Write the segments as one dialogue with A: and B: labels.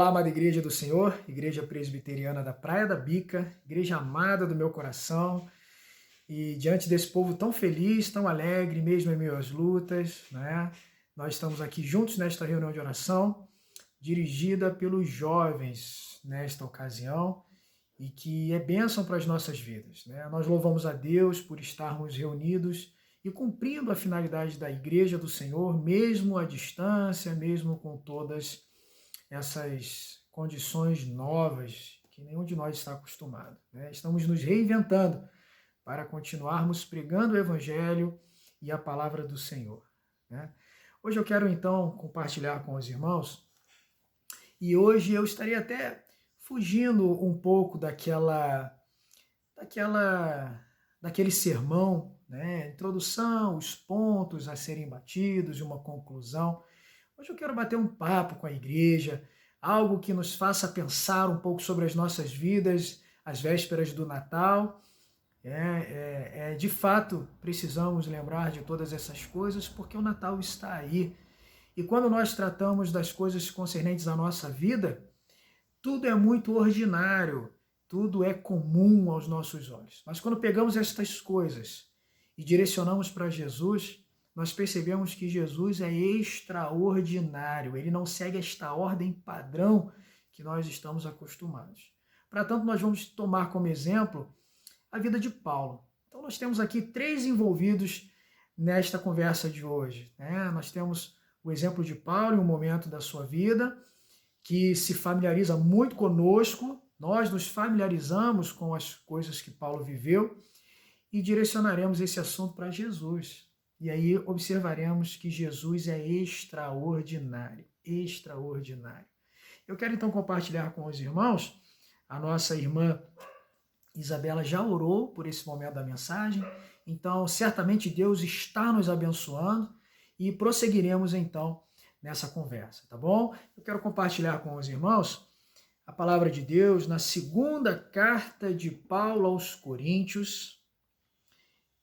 A: Olá, amada Igreja do Senhor, Igreja Presbiteriana da Praia da Bica, igreja amada do meu coração, e diante desse povo tão feliz, tão alegre, mesmo em meio às lutas, né? Nós estamos aqui juntos nesta reunião de oração, dirigida pelos jovens nesta ocasião, e que é bênção para as nossas vidas, né? Nós louvamos a Deus por estarmos reunidos e cumprindo a finalidade da Igreja do Senhor, mesmo à distância, mesmo com todas essas condições novas que nenhum de nós está acostumado, né? Estamos nos reinventando para continuarmos pregando o Evangelho e a palavra do Senhor, né? Hoje eu quero então compartilhar com os irmãos, e hoje eu estaria até fugindo um pouco daquele sermão, né? Introdução, os pontos a serem batidos, uma conclusão. Hoje eu quero bater um papo com a igreja, algo que nos faça pensar um pouco sobre as nossas vidas, às vésperas do Natal. De fato, precisamos lembrar de todas essas coisas, porque o Natal está aí. E quando nós tratamos das coisas concernentes à nossa vida, tudo é muito ordinário, tudo é comum aos nossos olhos. Mas quando pegamos estas coisas e direcionamos para Jesus, nós percebemos que Jesus é extraordinário, ele não segue esta ordem padrão que nós estamos acostumados. Para tanto, nós vamos tomar como exemplo a vida de Paulo. Então, nós temos aqui 3 envolvidos nesta conversa de hoje, né? Nós temos o exemplo de Paulo em um momento da sua vida, que se familiariza muito conosco, nós nos familiarizamos com as coisas que Paulo viveu e direcionaremos esse assunto para Jesus. E aí observaremos que Jesus é extraordinário, extraordinário. Eu quero então compartilhar com os irmãos, a nossa irmã Isabela já orou por esse momento da mensagem, então certamente Deus está nos abençoando e prosseguiremos então nessa conversa, tá bom? Eu quero compartilhar com os irmãos a palavra de Deus na segunda carta de Paulo aos Coríntios.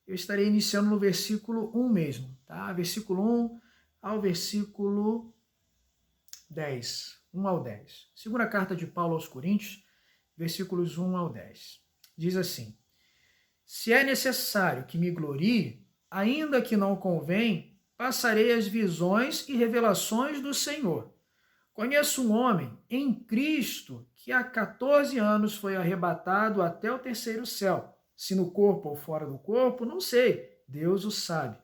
A: Eu estarei iniciando no versículo 1 mesmo, tá? Versículo 1 ao versículo 10, 1 ao 10. Segunda carta de Paulo aos Coríntios, versículos 1 ao 10. Diz assim: se é necessário que me glorie, ainda que não convém, passarei as visões e revelações do Senhor. Conheço um homem em Cristo que há 14 anos foi arrebatado até o terceiro céu. Se no corpo ou fora do corpo, não sei, Deus o sabe.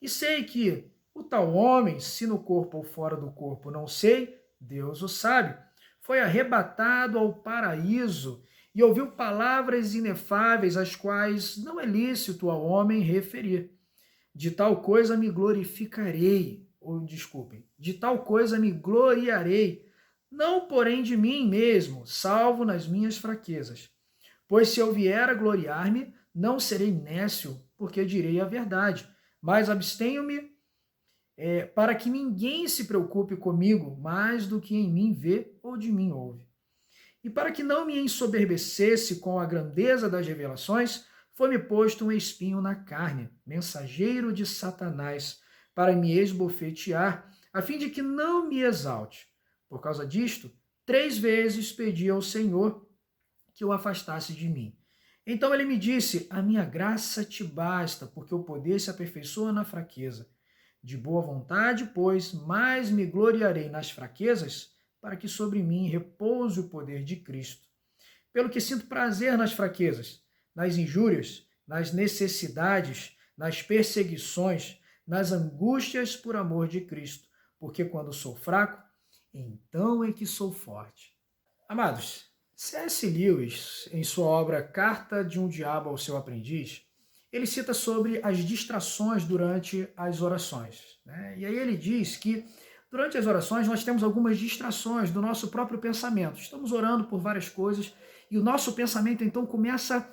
A: E sei que o tal homem, se no corpo ou fora do corpo, não sei, Deus o sabe, foi arrebatado ao paraíso e ouviu palavras inefáveis, as quais não é lícito ao homem referir. De tal coisa me glorificarei, ou desculpem, de tal coisa me gloriarei, não porém de mim mesmo, salvo nas minhas fraquezas. Pois se eu vier a gloriar-me, não serei nécio, porque direi a verdade, mas abstenho-me para que ninguém se preocupe comigo mais do que em mim vê ou de mim ouve. E para que não me ensoberbecesse com a grandeza das revelações, foi-me posto um espinho na carne, mensageiro de Satanás, para me esbofetear, a fim de que não me exalte. Por causa disto, 3 vezes pedi ao Senhor que o afastasse de mim. Então ele me disse: a minha graça te basta, porque o poder se aperfeiçoa na fraqueza. De boa vontade, pois, mais me gloriarei nas fraquezas, para que sobre mim repouse o poder de Cristo. Pelo que sinto prazer nas fraquezas, nas injúrias, nas necessidades, nas perseguições, nas angústias por amor de Cristo, porque quando sou fraco, então é que sou forte. Amados, C.S. Lewis, em sua obra Carta de um Diabo ao Seu Aprendiz, ele cita sobre as distrações durante as orações, né? E aí ele diz que durante as orações nós temos algumas distrações do nosso próprio pensamento. Estamos orando por várias coisas e o nosso pensamento então começa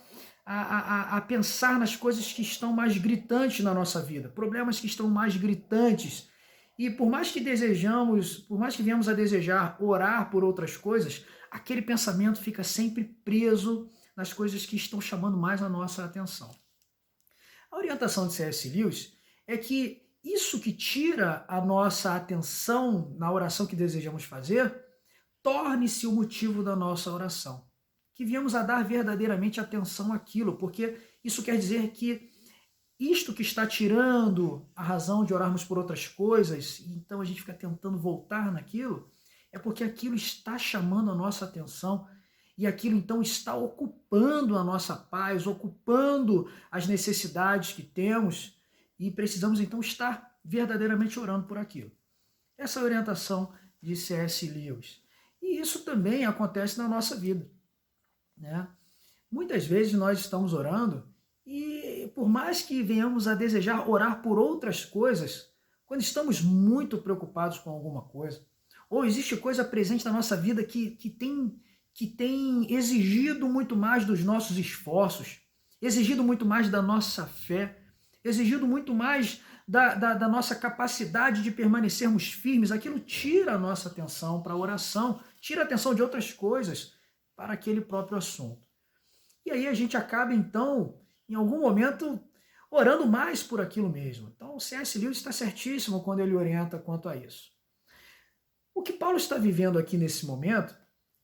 A: a pensar nas coisas que estão mais gritantes na nossa vida, problemas que estão mais gritantes. E por mais que desejamos, por mais que venhamos a desejar orar por outras coisas, aquele pensamento fica sempre preso nas coisas que estão chamando mais a nossa atenção. A orientação de C.S. Lewis é que isso que tira a nossa atenção na oração que desejamos fazer torne-se o motivo da nossa oração. Que viemos a dar verdadeiramente atenção àquilo, porque isso quer dizer que isto que está tirando a razão de orarmos por outras coisas, então a gente fica tentando voltar naquilo, é porque aquilo está chamando a nossa atenção e aquilo então está ocupando a nossa paz, ocupando as necessidades que temos e precisamos então estar verdadeiramente orando por aquilo. Essa é a orientação de C.S. Lewis. E isso também acontece na nossa vida, né? Muitas vezes nós estamos orando e por mais que venhamos a desejar orar por outras coisas, quando estamos muito preocupados com alguma coisa, ou existe coisa presente na nossa vida que tem exigido muito mais dos nossos esforços, exigido muito mais da nossa fé, exigido muito mais da nossa capacidade de permanecermos firmes, aquilo tira a nossa atenção para a oração, tira a atenção de outras coisas para aquele próprio assunto. E aí a gente acaba, então, em algum momento, orando mais por aquilo mesmo. Então, o C.S. Lewis está certíssimo quando ele orienta quanto a isso. O que Paulo está vivendo aqui nesse momento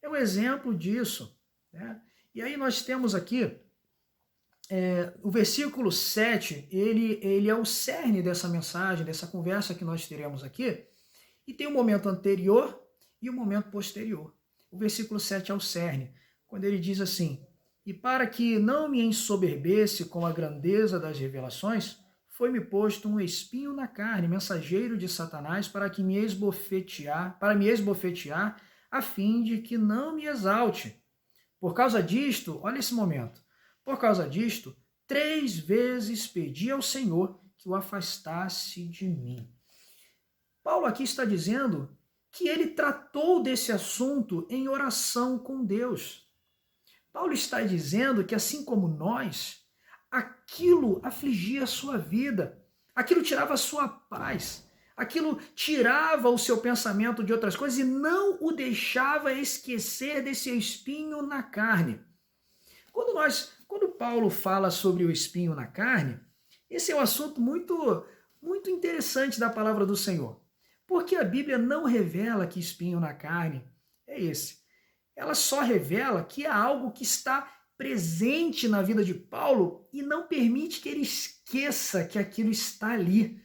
A: é um exemplo disso, né? E aí nós temos aqui o versículo 7, ele é o cerne dessa mensagem, dessa conversa que nós teremos aqui, e tem um momento anterior e um momento posterior. O versículo 7 é o cerne, quando ele diz assim: e para que não me ensoberbesse com a grandeza das revelações, foi-me posto um espinho na carne, mensageiro de Satanás, para me esbofetear, a fim de que não me exalte. Por causa disto, olha esse momento, por causa disto, 3 vezes pedi ao Senhor que o afastasse de mim. Paulo aqui está dizendo que ele tratou desse assunto em oração com Deus. Paulo está dizendo que, assim como nós, aquilo afligia a sua vida, aquilo tirava a sua paz, aquilo tirava o seu pensamento de outras coisas e não o deixava esquecer desse espinho na carne. Quando Paulo fala sobre o espinho na carne, esse é um assunto muito, muito interessante da palavra do Senhor, porque a Bíblia não revela que espinho na carne é esse. Ela só revela que é algo que está presente na vida de Paulo e não permite que ele esqueça que aquilo está ali.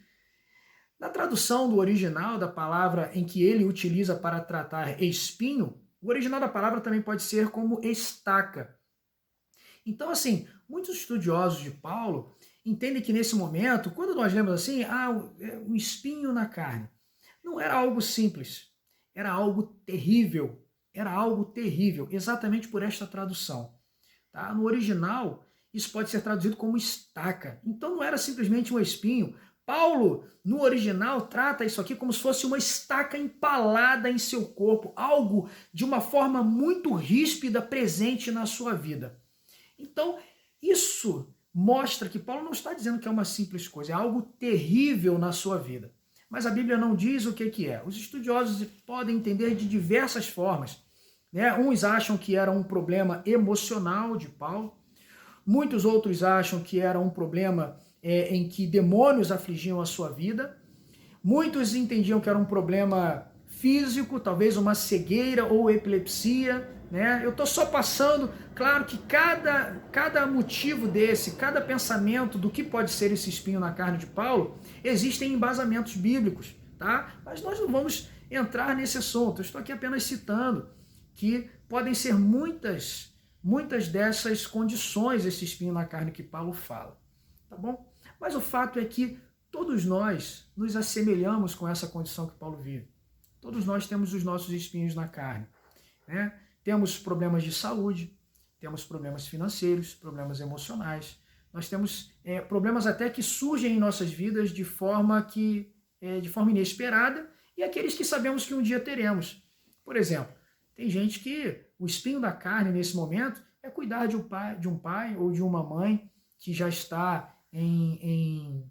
A: Na tradução do original da palavra em que ele utiliza para tratar espinho, o original da palavra também pode ser como estaca. Então, assim, muitos estudiosos de Paulo entendem que nesse momento, quando nós lemos assim, um espinho na carne, não era algo simples, era algo terrível. Era algo terrível, exatamente por esta tradução. Tá? No original, isso pode ser traduzido como estaca. Então não era simplesmente um espinho. Paulo, no original, trata isso aqui como se fosse uma estaca empalada em seu corpo, algo de uma forma muito ríspida presente na sua vida. Então, isso mostra que Paulo não está dizendo que é uma simples coisa, é algo terrível na sua vida. Mas a Bíblia não diz o que é. Os estudiosos podem entender de diversas formas. Né? Uns acham que era um problema emocional de Paulo, muitos outros acham que era um problema em que demônios afligiam a sua vida, muitos entendiam que era um problema físico, talvez uma cegueira ou epilepsia. Né? Eu estou só passando, claro que cada motivo desse, cada pensamento do que pode ser esse espinho na carne de Paulo, existem embasamentos bíblicos, tá? Mas nós não vamos entrar nesse assunto, eu estou aqui apenas citando que podem ser muitas dessas condições, esse espinho na carne que Paulo fala, tá bom? Mas o fato é que todos nós nos assemelhamos com essa condição que Paulo vive. Todos nós temos os nossos espinhos na carne, né? Temos problemas de saúde, temos problemas financeiros, problemas emocionais, nós temos problemas até que surgem em nossas vidas de forma inesperada e aqueles que sabemos que um dia teremos. Por exemplo, tem gente que o espinho da carne nesse momento é cuidar de um pai ou de uma mãe que já está em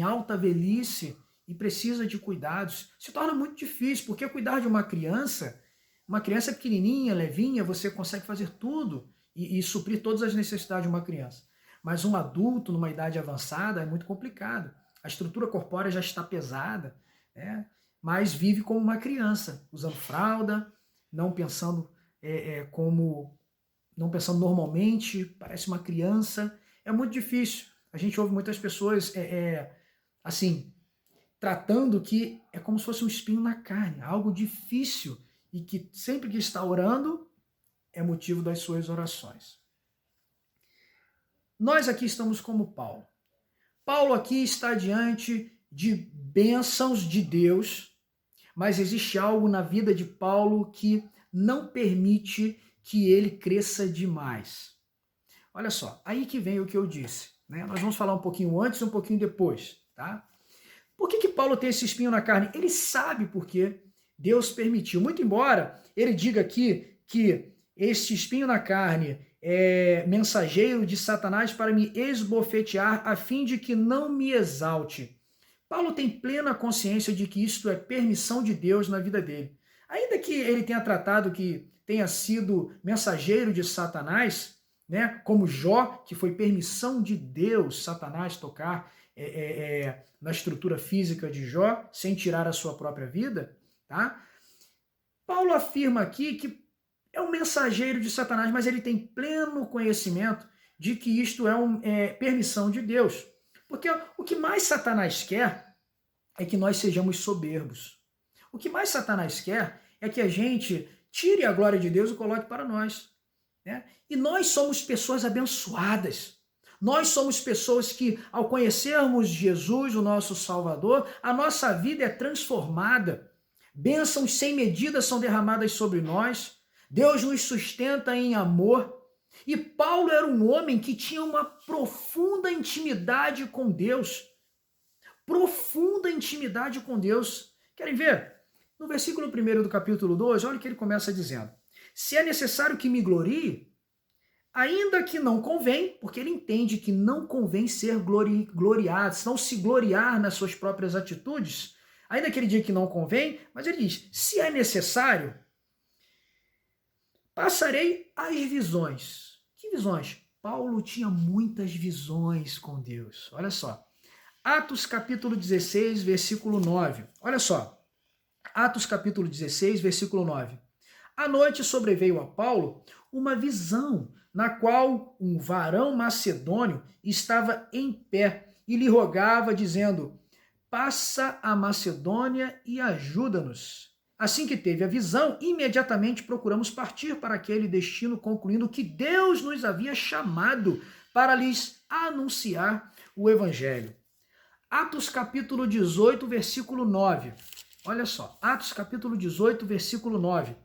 A: alta velhice e precisa de cuidados. Se torna muito difícil, porque cuidar de uma criança pequenininha, levinha, você consegue fazer tudo e suprir todas as necessidades de uma criança. Mas um adulto, numa idade avançada, é muito complicado. A estrutura corpórea já está pesada, né? Mas vive como uma criança, usando fralda, não pensando não pensando normalmente, parece uma criança. É muito difícil. A gente ouve muitas pessoas assim, tratando que é como se fosse um espinho na carne, algo difícil e que sempre que está orando é motivo das suas orações. Nós aqui estamos como Paulo. Paulo aqui está diante de bênçãos de Deus, mas existe algo na vida de Paulo que não permite que ele cresça demais. Olha só, aí que vem o que eu disse, né? Nós vamos falar um pouquinho antes e um pouquinho depois, tá? Por que Paulo tem esse espinho na carne? Ele sabe por que Deus permitiu. Muito embora ele diga aqui que este espinho na carne é mensageiro de Satanás para me esbofetear a fim de que não me exalte. Paulo tem plena consciência de que isto é permissão de Deus na vida dele. Ainda que ele tenha tratado que tenha sido mensageiro de Satanás, né, como Jó, que foi permissão de Deus Satanás tocar na estrutura física de Jó, sem tirar a sua própria vida, tá? Paulo afirma aqui que é um mensageiro de Satanás, mas ele tem pleno conhecimento de que isto é permissão de Deus. Porque o que mais Satanás quer é que nós sejamos soberbos. O que mais Satanás quer é que a gente tire a glória de Deus e coloque para nós, né? E nós somos pessoas abençoadas. Nós somos pessoas que, ao conhecermos Jesus, o nosso Salvador, a nossa vida é transformada. Bênçãos sem medida são derramadas sobre nós. Deus nos sustenta em amor. E Paulo era um homem que tinha uma profunda intimidade com Deus. Profunda intimidade com Deus. Querem ver? No versículo 1 do capítulo 2, olha o que ele começa dizendo. Se é necessário que me glorie, ainda que não convém, porque ele entende que não convém ser gloriado, não se gloriar nas suas próprias atitudes, ainda que ele diga que não convém, mas ele diz, se é necessário, passarei às visões. Que visões? Paulo tinha muitas visões com Deus. Olha só. Atos capítulo 16, versículo 9. Olha só. Atos capítulo 16, versículo 9. À noite sobreveio a Paulo uma visão, na qual um varão macedônio estava em pé e lhe rogava, dizendo, passa a Macedônia e ajuda-nos. Assim que teve a visão, imediatamente procuramos partir para aquele destino, concluindo que Deus nos havia chamado para lhes anunciar o Evangelho. Atos capítulo 18, versículo 9. Olha só, Atos capítulo 18, versículo 9.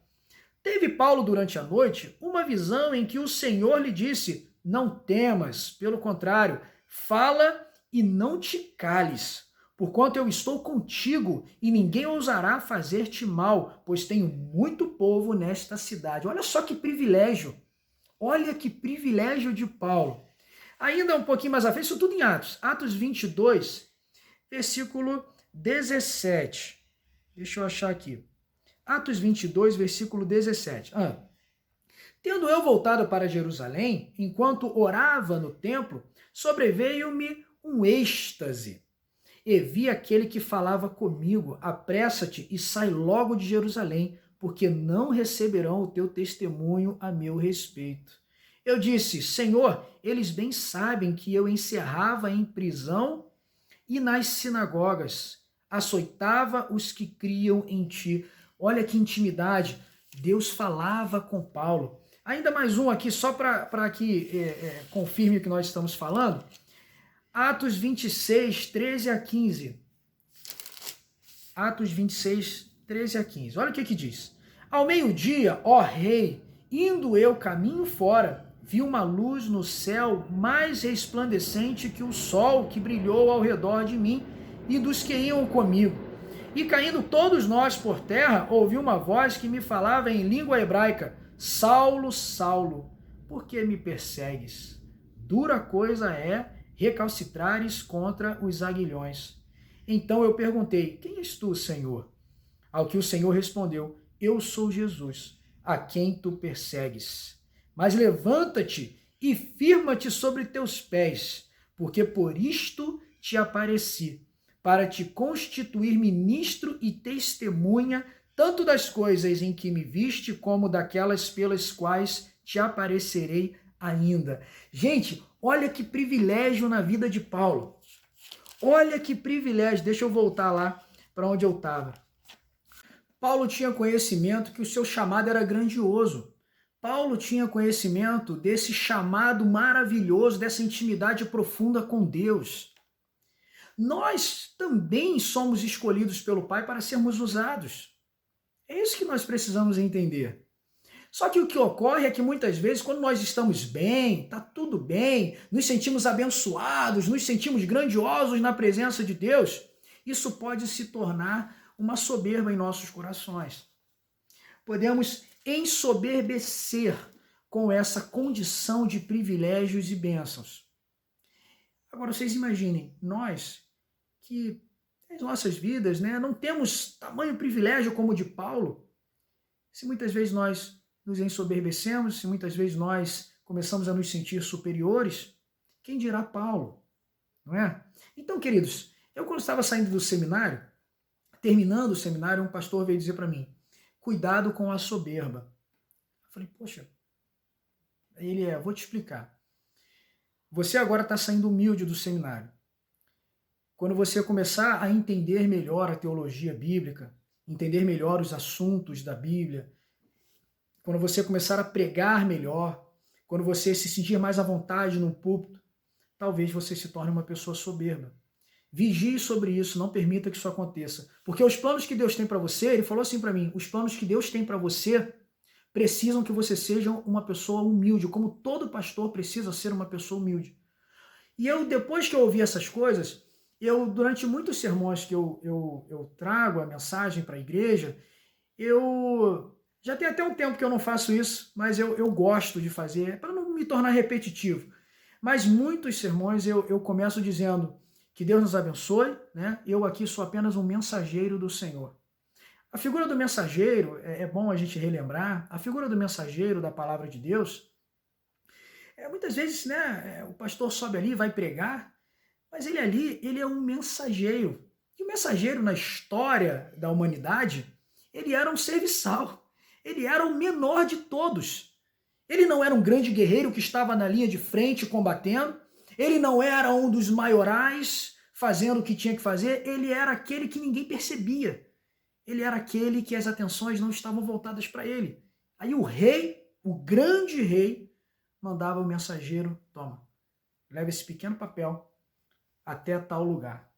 A: Teve Paulo durante a noite uma visão em que o Senhor lhe disse, não temas, pelo contrário, fala e não te cales, porquanto eu estou contigo e ninguém ousará fazer-te mal, pois tenho muito povo nesta cidade. Olha só que privilégio, olha que privilégio de Paulo. Ainda um pouquinho mais à frente, isso tudo em Atos, Atos 22, versículo 17. Deixa eu achar aqui. Atos 22, versículo 17. Tendo eu voltado para Jerusalém, enquanto orava no templo, sobreveio-me um êxtase. E vi aquele que falava comigo, apressa-te e sai logo de Jerusalém, porque não receberão o teu testemunho a meu respeito. Eu disse, Senhor, eles bem sabem que eu encerrava em prisão e nas sinagogas, açoitava os que criam em ti. Olha que intimidade. Deus falava com Paulo. Ainda mais um aqui, só para que confirme o que nós estamos falando. Atos 26, 13 a 15. Atos 26, 13 a 15. Olha o que diz. Ao meio-dia, ó rei, indo eu caminho fora, vi uma luz no céu mais resplandecente que o sol que brilhou ao redor de mim e dos que iam comigo. E caindo todos nós por terra, ouvi uma voz que me falava em língua hebraica, Saulo, Saulo, por que me persegues? Dura coisa é recalcitrares contra os aguilhões. Então eu perguntei, quem és tu, Senhor? Ao que o Senhor respondeu, eu sou Jesus, a quem tu persegues. Mas levanta-te e firma-te sobre teus pés, porque por isto te apareci, para te constituir ministro e testemunha tanto das coisas em que me viste, como daquelas pelas quais te aparecerei ainda. Gente, olha que privilégio na vida de Paulo. Olha que privilégio. Deixa eu voltar lá para onde eu estava. Paulo tinha conhecimento que o seu chamado era grandioso. Paulo tinha conhecimento desse chamado maravilhoso, dessa intimidade profunda com Deus. Nós também somos escolhidos pelo Pai para sermos usados. É isso que nós precisamos entender. Só que o que ocorre é que muitas vezes, quando nós estamos bem, está tudo bem, nos sentimos abençoados, nos sentimos grandiosos na presença de Deus, isso pode se tornar uma soberba em nossos corações. Podemos ensoberbecer com essa condição de privilégios e bênçãos. Agora, vocês imaginem, nós que em nossas vidas, né, não temos tamanho privilégio como o de Paulo, se muitas vezes nós nos ensoberbecemos, se muitas vezes nós começamos a nos sentir superiores, quem dirá Paulo, não é? Então, queridos, eu quando estava saindo do seminário, terminando o seminário, um pastor veio dizer para mim, cuidado com a soberba. Eu falei, poxa, vou te explicar. Você agora está saindo humilde do seminário. Quando você começar a entender melhor a teologia bíblica, entender melhor os assuntos da Bíblia, quando você começar a pregar melhor, quando você se sentir mais à vontade no púlpito, talvez você se torne uma pessoa soberba. Vigie sobre isso, não permita que isso aconteça. Porque os planos que Deus tem para você, ele falou assim para mim, os planos que Deus tem para você precisam que você seja uma pessoa humilde, como todo pastor precisa ser uma pessoa humilde. E depois que eu ouvi essas coisas, durante muitos sermões que eu trago a mensagem para a igreja, já tem até um tempo que eu não faço isso, mas eu gosto de fazer, para não me tornar repetitivo. Mas muitos sermões eu começo dizendo que Deus nos abençoe, né? Eu aqui sou apenas um mensageiro do Senhor. A figura do mensageiro, é bom a gente relembrar, a figura do mensageiro da palavra de Deus, muitas vezes, né, o pastor sobe ali, vai pregar, mas ele é um mensageiro. E o mensageiro na história da humanidade, ele era um serviçal. Ele era o menor de todos. Ele não era um grande guerreiro que estava na linha de frente combatendo. Ele não era um dos maiorais fazendo o que tinha que fazer. Ele era aquele que ninguém percebia. Ele era aquele que as atenções não estavam voltadas para ele. Aí o rei, o grande rei, mandava o mensageiro, toma, leva esse pequeno papel até tal lugar.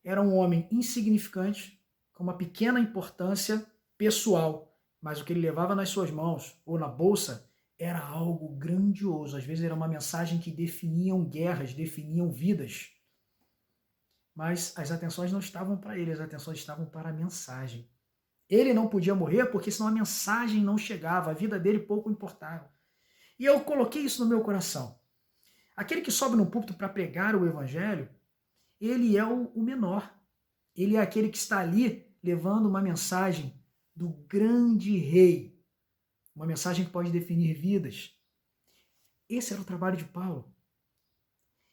A: Era um homem insignificante, com uma pequena importância pessoal, mas o que ele levava nas suas mãos ou na bolsa era algo grandioso. Às vezes era uma mensagem que definiam guerras, definiam vidas. Mas as atenções não estavam para ele, as atenções estavam para a mensagem. Ele não podia morrer porque senão a mensagem não chegava, a vida dele pouco importava. E eu coloquei isso no meu coração. Aquele que sobe no púlpito para pregar o evangelho, ele é o menor. Ele é aquele que está ali levando uma mensagem do grande rei. Uma mensagem que pode definir vidas. Esse era o trabalho de Paulo.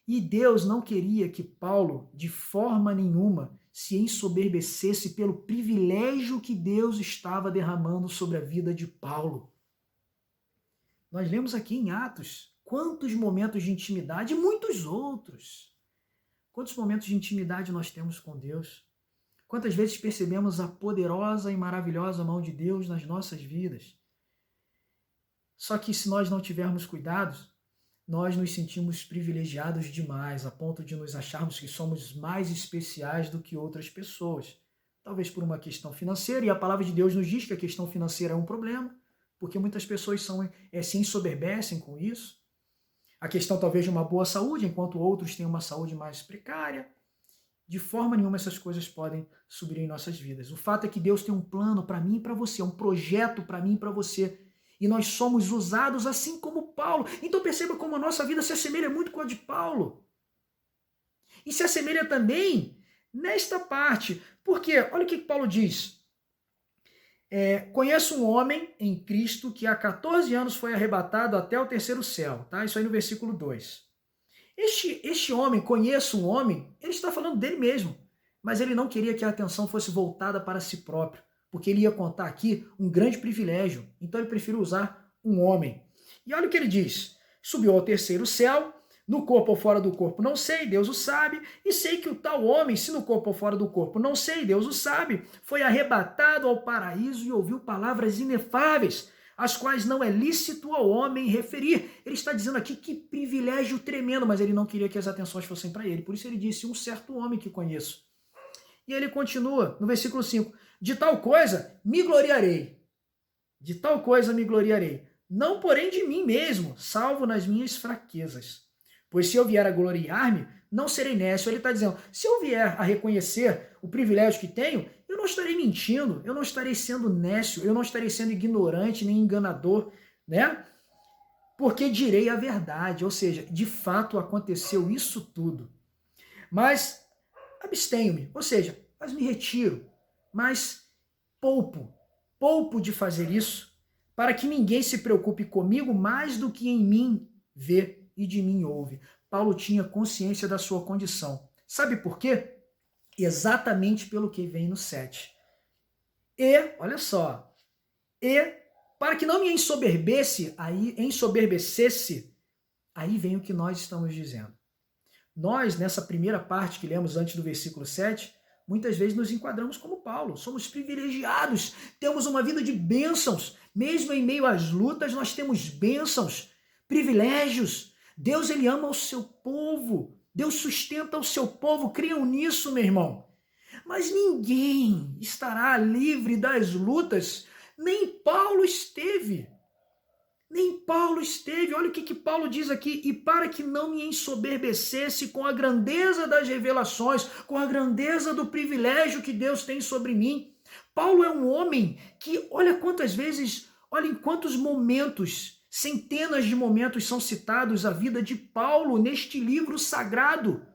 A: E Deus não queria que Paulo, de forma nenhuma, se ensoberbecesse pelo privilégio que Deus estava derramando sobre a vida de Paulo. Nós lemos aqui em Atos quantos momentos de intimidade e muitos outros. Quantos momentos de intimidade nós temos com Deus? Quantas vezes percebemos a poderosa e maravilhosa mão de Deus nas nossas vidas? Só que se nós não tivermos cuidados, nós nos sentimos privilegiados demais, a ponto de nos acharmos que somos mais especiais do que outras pessoas. Talvez por uma questão financeira, e a palavra de Deus nos diz que a questão financeira é um problema, porque muitas pessoas se ensoberbecem com isso. A questão talvez de uma boa saúde, enquanto outros têm uma saúde mais precária. De forma nenhuma essas coisas podem subir em nossas vidas. O fato é que Deus tem um plano para mim e para você, um projeto para mim e para você. E nós somos usados assim como Paulo. Então perceba como a nossa vida se assemelha muito com a de Paulo. E se assemelha também nesta parte. Porque, olha o que Paulo diz. Conheço um homem em Cristo que há 14 anos foi arrebatado até o terceiro céu. Tá? Isso aí no versículo 2. Este homem, conheço um homem, ele está falando dele mesmo. mas ele não queria que a atenção fosse voltada para si próprio, porque ele ia contar aqui um grande privilégio. Então ele preferiu usar um homem. E olha o que ele diz: subiu ao terceiro céu, no corpo ou fora do corpo, não sei, Deus o sabe, e sei que o tal homem, se no corpo ou fora do corpo, não sei, Deus o sabe, foi arrebatado ao paraíso e ouviu palavras inefáveis, as quais não é lícito ao homem referir. Ele está dizendo aqui que privilégio tremendo, mas ele não queria que as atenções fossem para ele. Por isso ele disse: um certo homem que conheço. E ele continua no versículo 5: de tal coisa me gloriarei. De tal coisa me gloriarei. Não, porém, de mim mesmo, salvo nas minhas fraquezas. Pois se eu vier a gloriar-me, não serei nécio. Ele está dizendo: se eu vier a reconhecer o privilégio que tenho, eu não estarei mentindo, eu não estarei sendo nécio, eu não estarei sendo ignorante nem enganador, né? Porque direi a verdade, ou seja, de fato aconteceu isso tudo. Mas abstenho-me, ou seja, mas me retiro, mas poupo de fazer isso, para que ninguém se preocupe comigo mais do que em mim vê e de mim ouve. Paulo tinha consciência da sua condição. Sabe por quê? Exatamente pelo que vem no 7. E, olha só, e para que não me ensoberbecesse, aí vem o que nós estamos dizendo. Nós, nessa primeira parte que lemos antes do versículo 7, muitas vezes nos enquadramos como Paulo. Somos privilegiados, temos uma vida de bênçãos. Mesmo em meio às lutas, nós temos bênçãos, privilégios. Deus, ele ama o seu povo. Deus sustenta o seu povo. Creiam nisso, meu irmão. Mas ninguém estará livre das lutas. Nem Paulo esteve. Nem Paulo esteve. Olha o que Paulo diz aqui: e para que não me ensoberbecesse com a grandeza das revelações, com a grandeza do privilégio que Deus tem sobre mim. Paulo é um homem que, olha quantas vezes, olha em quantos momentos, centenas de momentos são citados a vida de Paulo neste livro sagrado.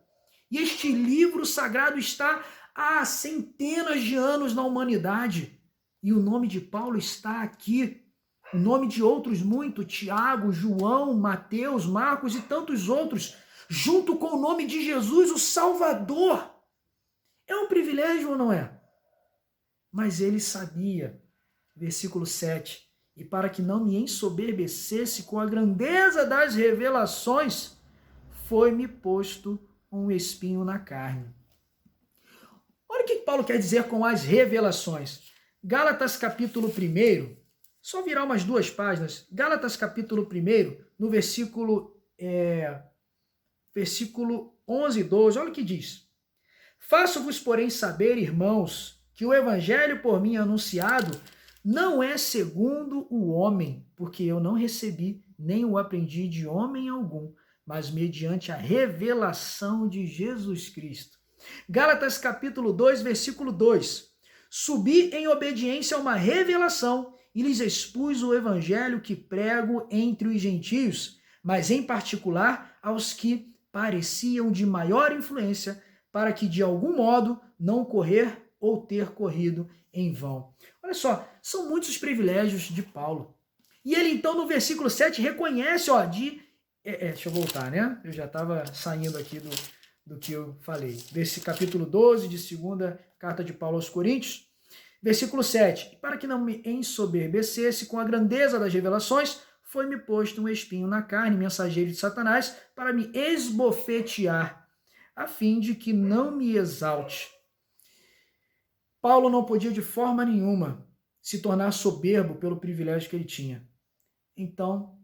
A: E este livro sagrado está há centenas de anos na humanidade. E o nome de Paulo está aqui. O nome de outros muito, Tiago, João, Mateus, Marcos e tantos outros, junto com o nome de Jesus, o Salvador. É um privilégio ou não é? Mas ele sabia, versículo 7, e para que não me ensoberbecesse com a grandeza das revelações, foi-me posto um espinho na carne. Olha o que Paulo quer dizer com as revelações. Gálatas capítulo 1, só virar umas 2 páginas. Gálatas capítulo 1, no versículo 11 e 12, olha o que diz. Faço-vos, porém, saber, irmãos, que o evangelho por mim anunciado não é segundo o homem, porque eu não recebi nem o aprendi de homem algum, mas mediante a revelação de Jesus Cristo. Gálatas capítulo 2, versículo 2. Subi em obediência a uma revelação e lhes expus o evangelho que prego entre os gentios, mas em particular aos que pareciam de maior influência, para que de algum modo não correr ou ter corrido em vão. Olha só, são muitos os privilégios de Paulo. E ele então no versículo 7 reconhece, deixa eu voltar, né? Eu já estava saindo aqui do que eu falei. Desse capítulo 12 de 2ª carta de Paulo aos Coríntios, versículo 7. Para que não me ensoberbecesse com a grandeza das revelações, foi-me posto um espinho na carne, mensageiro de Satanás, para me esbofetear, a fim de que não me exalte. Paulo não podia de forma nenhuma se tornar soberbo pelo privilégio que ele tinha. Então,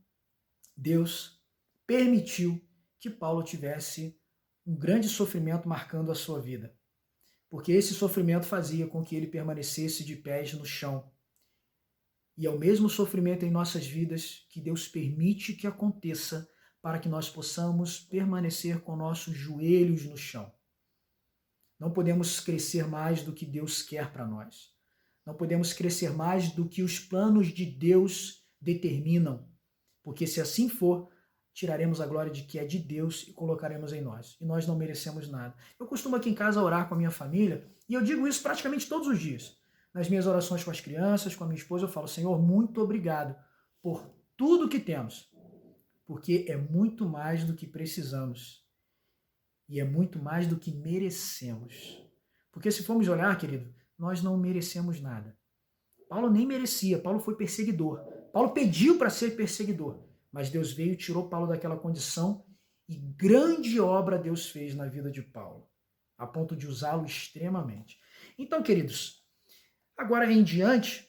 A: Deus permitiu que Paulo tivesse um grande sofrimento marcando a sua vida, porque esse sofrimento fazia com que ele permanecesse de pés no chão. E é o mesmo sofrimento em nossas vidas que Deus permite que aconteça para que nós possamos permanecer com nossos joelhos no chão. Não podemos crescer mais do que Deus quer para nós. Não podemos crescer mais do que os planos de Deus determinam, porque se assim for, tiraremos a glória de que é de Deus e colocaremos em nós. E nós não merecemos nada. Eu costumo aqui em casa orar com a minha família, e eu digo isso praticamente todos os dias. Nas minhas orações com as crianças, com a minha esposa, eu falo: Senhor, muito obrigado por tudo que temos, porque é muito mais do que precisamos e é muito mais do que merecemos. Porque se formos olhar, querido, nós não merecemos nada. Paulo nem merecia, Paulo foi perseguidor. Paulo pediu para ser perseguidor, mas Deus veio e tirou Paulo daquela condição e grande obra Deus fez na vida de Paulo, a ponto de usá-lo extremamente. Então, queridos, agora em diante,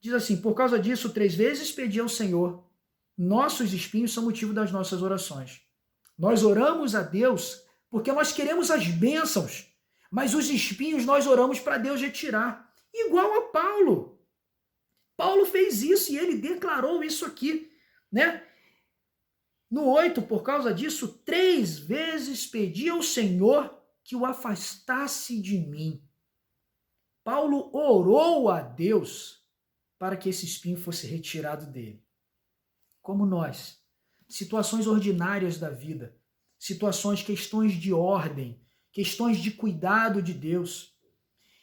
A: diz assim, por causa disso, 3 vezes pedi ao Senhor, nossos espinhos são motivo das nossas orações. Nós oramos a Deus porque nós queremos as bênçãos, mas os espinhos nós oramos para Deus retirar. Igual a Paulo. Paulo fez isso e ele declarou isso aqui, né? No 8, por causa disso, 3 vezes pedi ao Senhor que o afastasse de mim. Paulo orou a Deus para que esse espinho fosse retirado dele. Como nós, situações ordinárias da vida, situações, questões de ordem, questões de cuidado de Deus.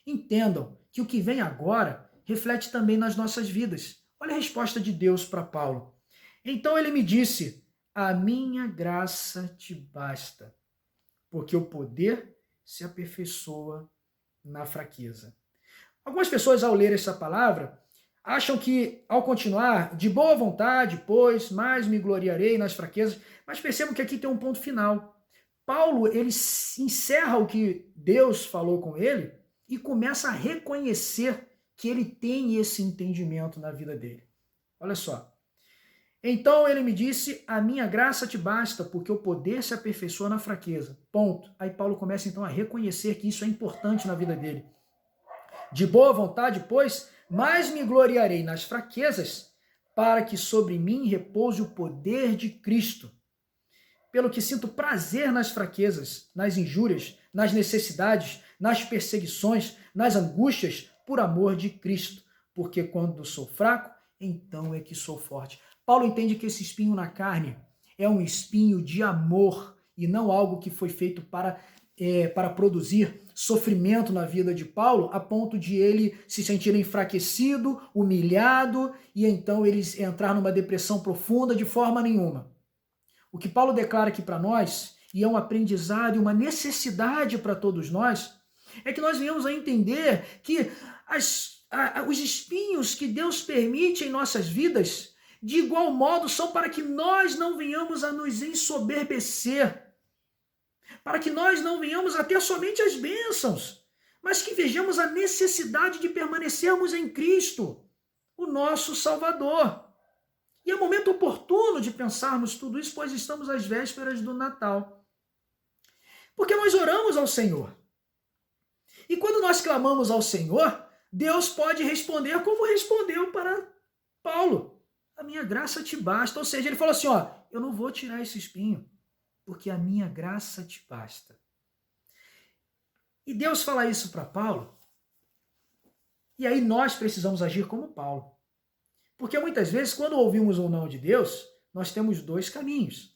A: Entendam que o que vem agora reflete também nas nossas vidas. Olha a resposta de Deus para Paulo. Então ele me disse, a minha graça te basta, porque o poder se aperfeiçoa na fraqueza. Algumas pessoas, ao ler essa palavra, acham que, ao continuar, de boa vontade, pois, mais me gloriarei nas fraquezas, mas percebam que aqui tem um ponto final. Paulo, ele encerra o que Deus falou com ele e começa a reconhecer que ele tem esse entendimento na vida dele. Olha só. Então ele me disse, a minha graça te basta, porque o poder se aperfeiçoa na fraqueza. Ponto. Aí Paulo começa então a reconhecer que isso é importante na vida dele. De boa vontade, pois, mais me gloriarei nas fraquezas, para que sobre mim repouse o poder de Cristo. Pelo que sinto prazer nas fraquezas, nas injúrias, nas necessidades, nas perseguições, nas angústias, por amor de Cristo. Porque quando sou fraco, então é que sou forte. Paulo entende que esse espinho na carne é um espinho de amor e não algo que foi feito para produzir sofrimento na vida de Paulo, a ponto de ele se sentir enfraquecido, humilhado e então ele entrar numa depressão profunda de forma nenhuma. O que Paulo declara aqui para nós, e é um aprendizado e uma necessidade para todos nós, é que nós venhamos a entender que os espinhos que Deus permite em nossas vidas, de igual modo, são para que nós não venhamos a nos ensoberbecer, para que nós não venhamos a ter somente as bênçãos, mas que vejamos a necessidade de permanecermos em Cristo, o nosso Salvador. E é o momento oportuno de pensarmos tudo isso, pois estamos às vésperas do Natal. Porque nós oramos ao Senhor. E quando nós clamamos ao Senhor, Deus pode responder como respondeu para Paulo. A minha graça te basta. Ou seja, ele falou assim, ó, eu não vou tirar esse espinho, porque a minha graça te basta. E Deus fala isso para Paulo, e aí nós precisamos agir como Paulo. Porque muitas vezes, quando ouvimos o não de Deus, nós temos 2 caminhos.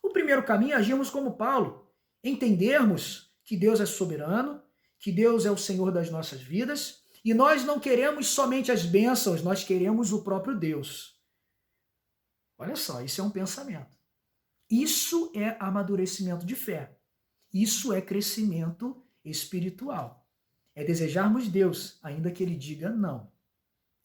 A: O primeiro caminho é agirmos como Paulo, entendermos que Deus é soberano, que Deus é o Senhor das nossas vidas, e nós não queremos somente as bênçãos, nós queremos o próprio Deus. Olha só, isso é um pensamento. Isso é amadurecimento de fé. Isso é crescimento espiritual. É desejarmos Deus, ainda que Ele diga não.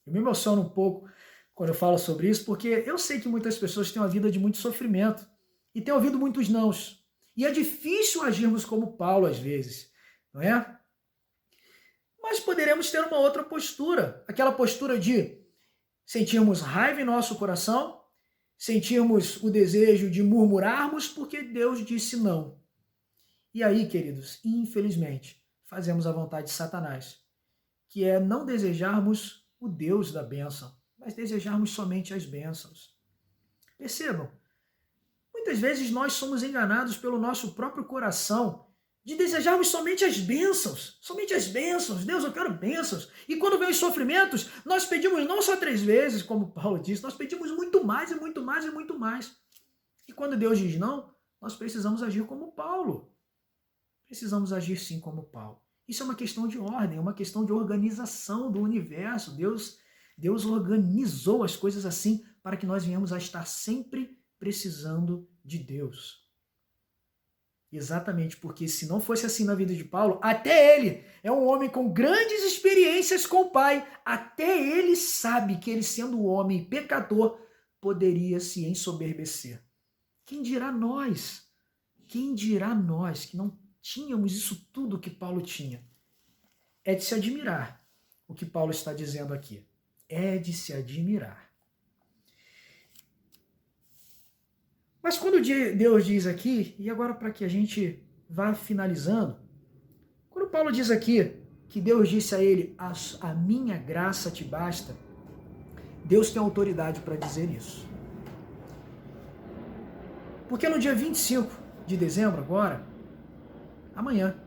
A: Eu me emociono um pouco quando eu falo sobre isso, porque eu sei que muitas pessoas têm uma vida de muito sofrimento e têm ouvido muitos nãos. E é difícil agirmos como Paulo às vezes, não é? Mas poderemos ter uma outra postura, aquela postura de sentirmos raiva em nosso coração, sentirmos o desejo de murmurarmos porque Deus disse não. E aí, queridos, infelizmente, fazemos a vontade de Satanás, que é não desejarmos o Deus da bênção, mas desejarmos somente as bênçãos. Percebam, muitas vezes nós somos enganados pelo nosso próprio coração de desejarmos somente as bênçãos. Somente as bênçãos. Deus, eu quero bênçãos. E quando vem os sofrimentos, nós pedimos não só 3 vezes, como Paulo disse, nós pedimos muito mais e muito mais e muito mais. E quando Deus diz não, nós precisamos agir como Paulo. Precisamos agir sim como Paulo. Isso é uma questão de ordem, é uma questão de organização do universo. Deus organizou as coisas assim para que nós venhamos a estar sempre precisando de Deus. Exatamente, porque se não fosse assim na vida de Paulo, até ele é um homem com grandes experiências com o Pai, até ele sabe que ele, sendo homem pecador, poderia se ensoberbecer. Quem dirá nós? Quem dirá nós que não tínhamos isso tudo que Paulo tinha? É de se admirar o que Paulo está dizendo aqui. É de se admirar. Mas quando Deus diz aqui, e agora para que a gente vá finalizando, quando Paulo diz aqui que Deus disse a ele, a minha graça te basta, Deus tem autoridade para dizer isso. Porque no dia 25 de dezembro, agora, amanhã,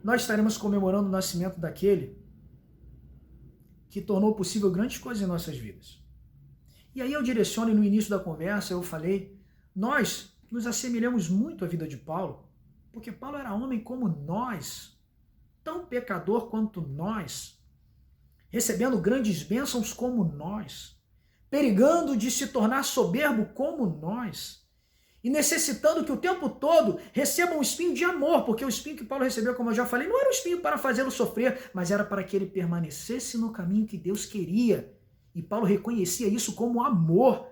A: nós estaremos comemorando o nascimento daquele que tornou possível grandes coisas em nossas vidas. E aí eu direciono, e no início da conversa eu falei, nós nos assemelhamos muito à vida de Paulo, porque Paulo era homem como nós, tão pecador quanto nós, recebendo grandes bênçãos como nós, perigando de se tornar soberbo como nós, e necessitando que o tempo todo receba um espinho de amor, porque o espinho que Paulo recebeu, como eu já falei, não era um espinho para fazê-lo sofrer, mas era para que ele permanecesse no caminho que Deus queria. E Paulo reconhecia isso como amor,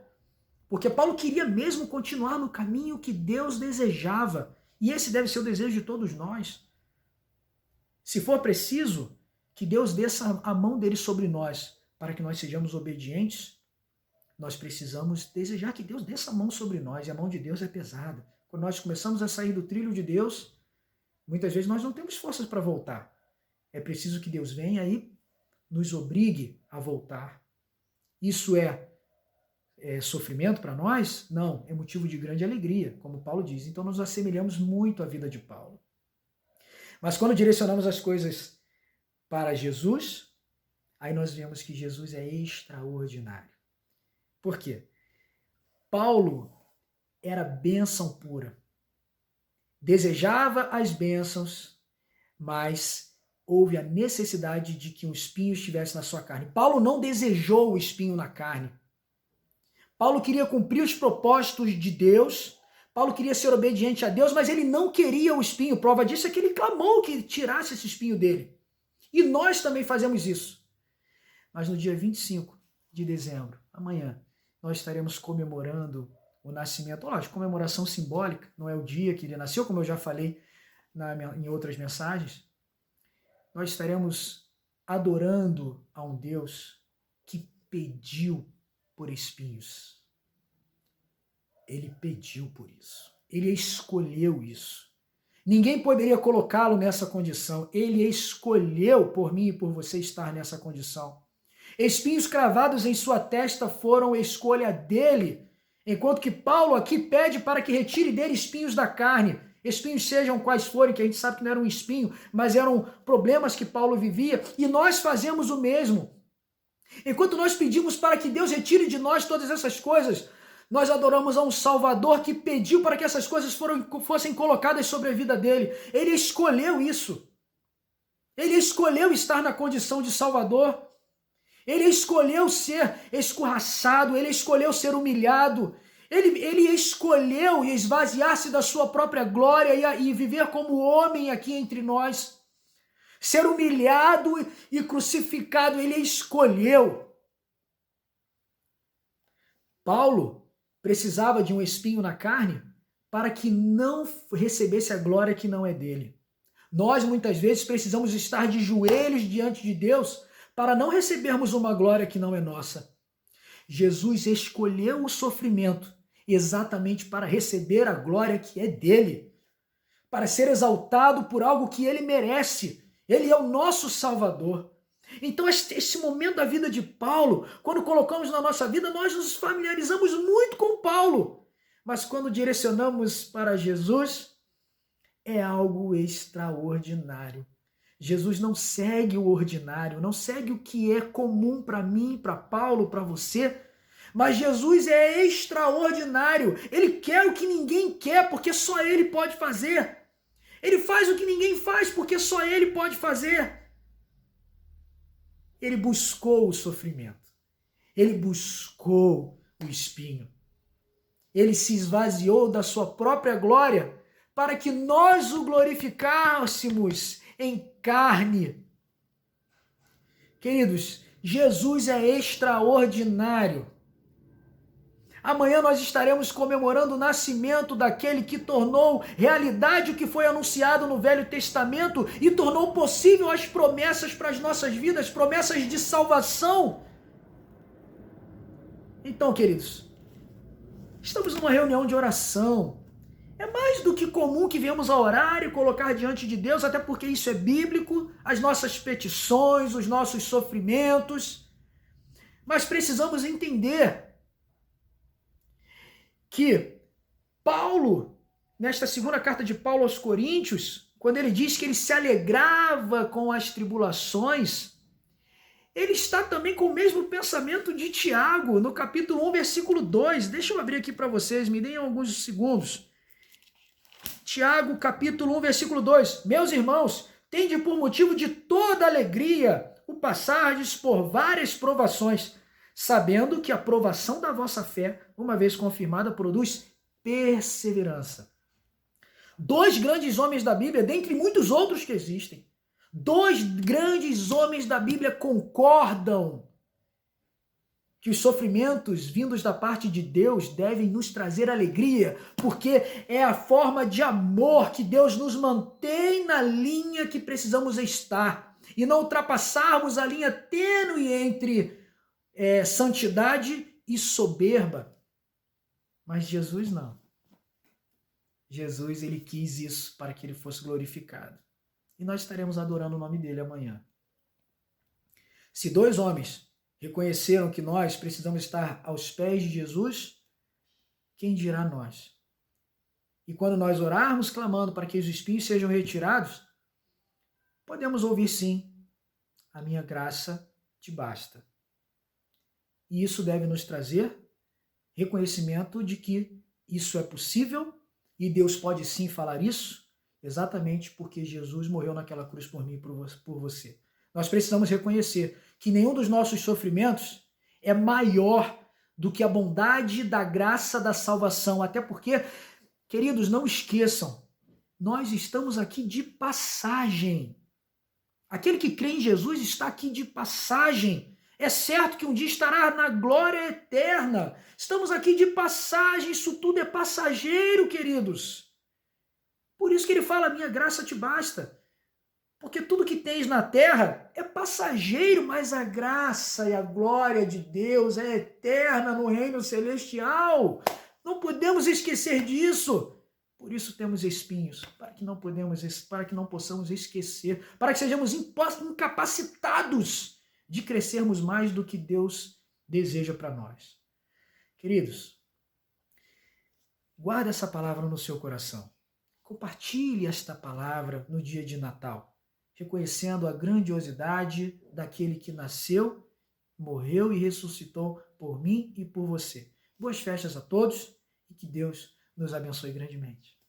A: porque Paulo queria mesmo continuar no caminho que Deus desejava. E esse deve ser o desejo de todos nós. Se for preciso, que Deus desça a mão dele sobre nós, para que nós sejamos obedientes, nós precisamos desejar que Deus desça a mão sobre nós, e a mão de Deus é pesada. Quando nós começamos a sair do trilho de Deus, muitas vezes nós não temos forças para voltar. É preciso que Deus venha e nos obrigue a voltar. Isso é sofrimento para nós? Não, é motivo de grande alegria, como Paulo diz. Então nós assemelhamos muito à vida de Paulo. Mas quando direcionamos as coisas para Jesus, aí nós vemos que Jesus é extraordinário. Por quê? Paulo era bênção pura. Desejava as bênçãos, mas houve a necessidade de que um espinho estivesse na sua carne. Paulo não desejou o espinho na carne. Paulo queria cumprir os propósitos de Deus, Paulo queria ser obediente a Deus, mas ele não queria o espinho. Prova disso é que ele clamou que tirasse esse espinho dele. E nós também fazemos isso. Mas no dia 25 de dezembro, amanhã, nós estaremos comemorando o nascimento. Lógico, comemoração simbólica, não é o dia que ele nasceu, como eu já falei em outras mensagens. Nós estaremos adorando a um Deus que pediu por espinhos. Ele pediu por isso. Ele escolheu isso. Ninguém poderia colocá-lo nessa condição. Ele escolheu por mim e por você estar nessa condição. Espinhos cravados em sua testa foram escolha dele, enquanto que Paulo aqui pede para que retire dele espinhos da carne. Espinhos sejam quais forem, que a gente sabe que não era um espinho, mas eram problemas que Paulo vivia, e nós fazemos o mesmo. Enquanto nós pedimos para que Deus retire de nós todas essas coisas, nós adoramos a um Salvador que pediu para que essas coisas fossem colocadas sobre a vida dele. Ele escolheu isso. Ele escolheu estar na condição de Salvador. Ele escolheu ser escorraçado, ele escolheu ser humilhado. Ele escolheu esvaziar-se da sua própria glória e viver como homem aqui entre nós. Ser humilhado e crucificado, ele escolheu. Paulo precisava de um espinho na carne para que não recebesse a glória que não é dele. Nós, muitas vezes, precisamos estar de joelhos diante de Deus para não recebermos uma glória que não é nossa. Jesus escolheu o sofrimento exatamente para receber a glória que é dele, para ser exaltado por algo que ele merece. Ele é o nosso Salvador. Então, esse momento da vida de Paulo, quando colocamos na nossa vida, nós nos familiarizamos muito com Paulo. Mas quando direcionamos para Jesus, é algo extraordinário. Jesus não segue o ordinário, não segue o que é comum para mim, para Paulo, para você. Mas Jesus é extraordinário. Ele quer o que ninguém quer, porque só ele pode fazer. Ele faz o que ninguém faz, porque só ele pode fazer. Ele buscou o sofrimento. Ele buscou o espinho. Ele se esvaziou da sua própria glória para que nós o glorificássemos em carne. Queridos, Jesus é extraordinário. Amanhã nós estaremos comemorando o nascimento daquele que tornou realidade o que foi anunciado no Velho Testamento e tornou possível as promessas para as nossas vidas, promessas de salvação. Então, queridos, estamos numa reunião de oração. É mais do que comum que venhamos a orar e colocar diante de Deus, até porque isso é bíblico, as nossas petições, os nossos sofrimentos. Mas precisamos entender que Paulo, nesta segunda carta de Paulo aos Coríntios, quando ele diz que ele se alegrava com as tribulações, ele está também com o mesmo pensamento de Tiago, no capítulo 1, versículo 2. Deixa eu abrir aqui para vocês, me deem alguns segundos. Tiago, capítulo 1, versículo 2. Meus irmãos, tende por motivo de toda alegria o passardes por várias provações, sabendo que a provação da vossa fé, uma vez confirmada, produz perseverança. Dois grandes homens da Bíblia, dentre muitos outros que existem, dois grandes homens da Bíblia concordam que os sofrimentos vindos da parte de Deus devem nos trazer alegria, porque é a forma de amor que Deus nos mantém na linha que precisamos estar e não ultrapassarmos a linha tênue entre santidade e soberba. Mas Jesus não. Jesus, ele quis isso para que ele fosse glorificado. E nós estaremos adorando o nome dele amanhã. Se dois homens reconheceram que nós precisamos estar aos pés de Jesus, quem dirá nós? E quando nós orarmos clamando para que os espinhos sejam retirados, podemos ouvir sim, a minha graça te basta. E isso deve nos trazer reconhecimento de que isso é possível e Deus pode sim falar isso, exatamente porque Jesus morreu naquela cruz por mim e por você. Nós precisamos reconhecer que nenhum dos nossos sofrimentos é maior do que a bondade da graça da salvação. Até porque, queridos, não esqueçam, nós estamos aqui de passagem. Aquele que crê em Jesus está aqui de passagem. É certo que um dia estará na glória eterna. Estamos aqui de passagem, isso tudo é passageiro, queridos. Por isso que ele fala, minha graça te basta. Porque tudo que tens na terra é passageiro, mas a graça e a glória de Deus é eterna no reino celestial. Não podemos esquecer disso. Por isso temos espinhos, para que não possamos esquecer, para que sejamos incapacitados de crescermos mais do que Deus deseja para nós. Queridos, guarde essa palavra no seu coração. Compartilhe esta palavra no dia de Natal, reconhecendo a grandiosidade daquele que nasceu, morreu e ressuscitou por mim e por você. Boas festas a todos e que Deus nos abençoe grandemente.